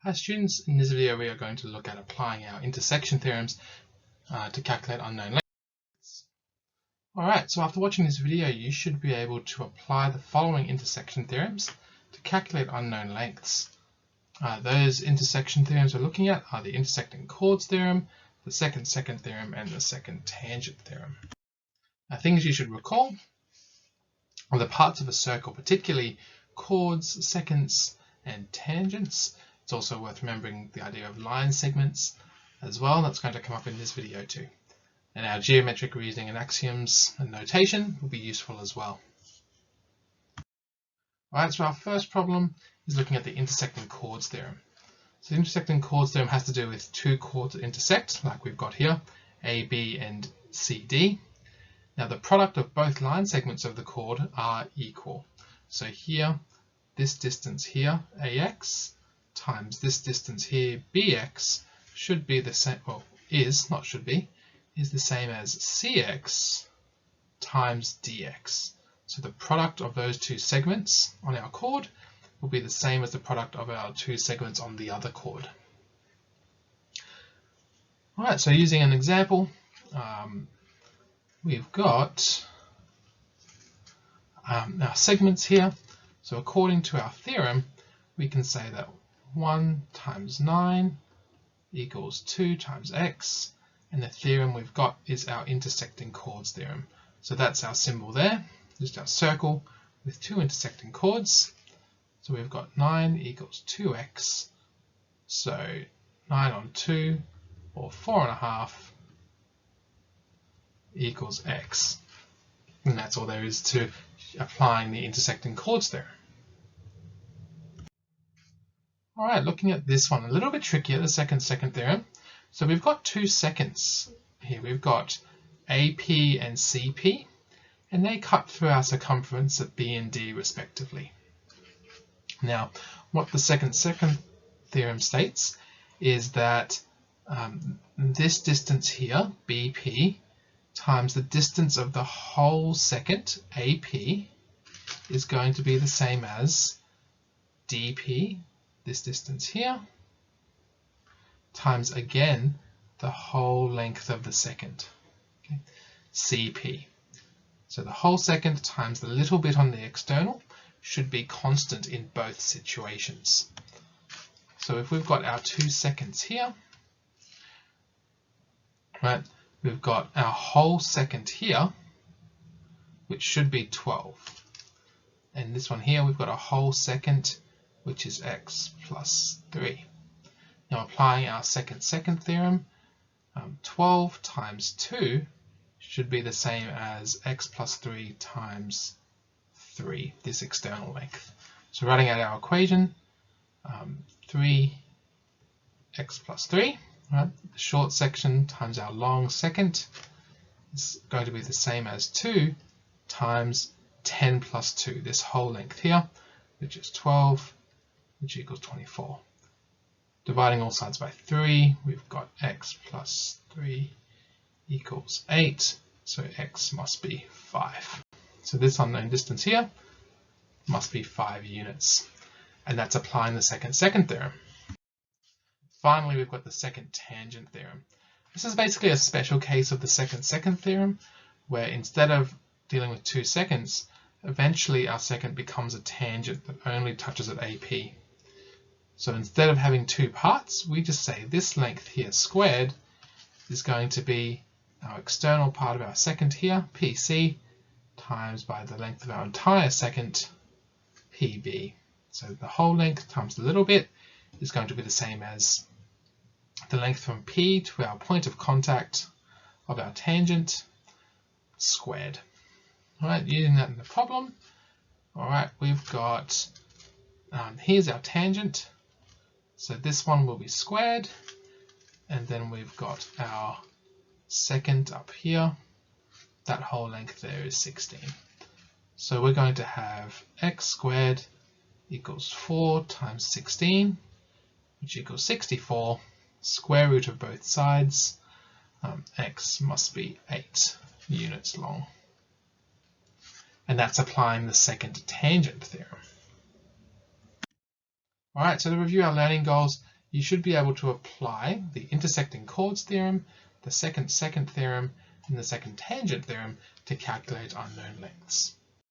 Hi students, in this video we are going to look at applying our intersection theorems to calculate unknown lengths. Alright, so after watching this video you should be able to apply the following intersection theorems to calculate unknown lengths. Those intersection theorems we're looking at are the intersecting chords theorem, the secant-secant theorem, and the secant-tangent theorem. Things you should recall are the parts of a circle, particularly chords, secants, and tangents. It's also worth remembering the idea of line segments as well. That's going to come up in this video too. And our geometric reasoning and axioms and notation will be useful as well. Alright, so our first problem is looking at the intersecting chords theorem. So the intersecting chords theorem has to do with two chords that intersect, like we've got here, A, B, and C, D. Now the product of both line segments of the chord are equal. So here, this distance here, AX, times this distance here, BX, should be the same, well, is the same as CX times DX. So the product of those two segments on our chord will be the same as the product of our two segments on the other chord. Alright, so using an example, we've got our segments here. So according to our theorem, we can say that 1 times 9 equals 2 times x, and the theorem we've got is our intersecting chords theorem. So that's our symbol there, just our circle with two intersecting chords. So we've got 9 equals 2x, so 9 on 2, or 4.5, equals x. And that's all there is to applying the intersecting chords theorem. Alright, looking at this one, a little bit trickier, the secant-secant theorem. So we've got two secants here. We've got AP and CP, and they cut through our circumference at B and D respectively. Now, what the secant-secant theorem states is that this distance here, BP, times the distance of the whole secant, AP, is going to be the same as DP, this distance here, times again the whole length of the secant, okay, CP. So the whole secant times the little bit on the external should be constant in both situations. So if we've got our two secants here, right, we've got our whole secant here, which should be 12. And this one here, we've got a whole secant, which is x plus 3. Now applying our secant-secant theorem, 12 times 2 should be the same as x plus 3 times 3, this external length. So writing out our equation, 3x plus 3, right? The short section times our long secant is going to be the same as 2 times 10 plus 2, this whole length here, which is 12, which equals 24. Dividing all sides by 3, we've got x plus 3 equals 8, so x must be 5. So this unknown distance here must be 5 units, and that's applying the secant-secant theorem. Finally, we've got the secant-tangent theorem. This is basically a special case of the secant-secant theorem, where instead of dealing with two secants, eventually our secant becomes a tangent that only touches at AP. So instead of having two parts, we just say this length here squared is going to be our external part of our secant here, PC, times by the length of our entire secant, PB. So the whole length times the little bit is going to be the same as the length from P to our point of contact of our tangent squared. All right, using that in the problem. All right, we've got, here's our tangent. So this one will be squared, and then we've got our secant up here. That whole length there is 16. So we're going to have x squared equals 4 times 16, which equals 64, square root of both sides. X must be 8 units long. And that's applying the secant-tangent theorem. Alright, so to review our learning goals, you should be able to apply the intersecting chords theorem, the secant-secant theorem, and the secant-tangent theorem to calculate unknown lengths.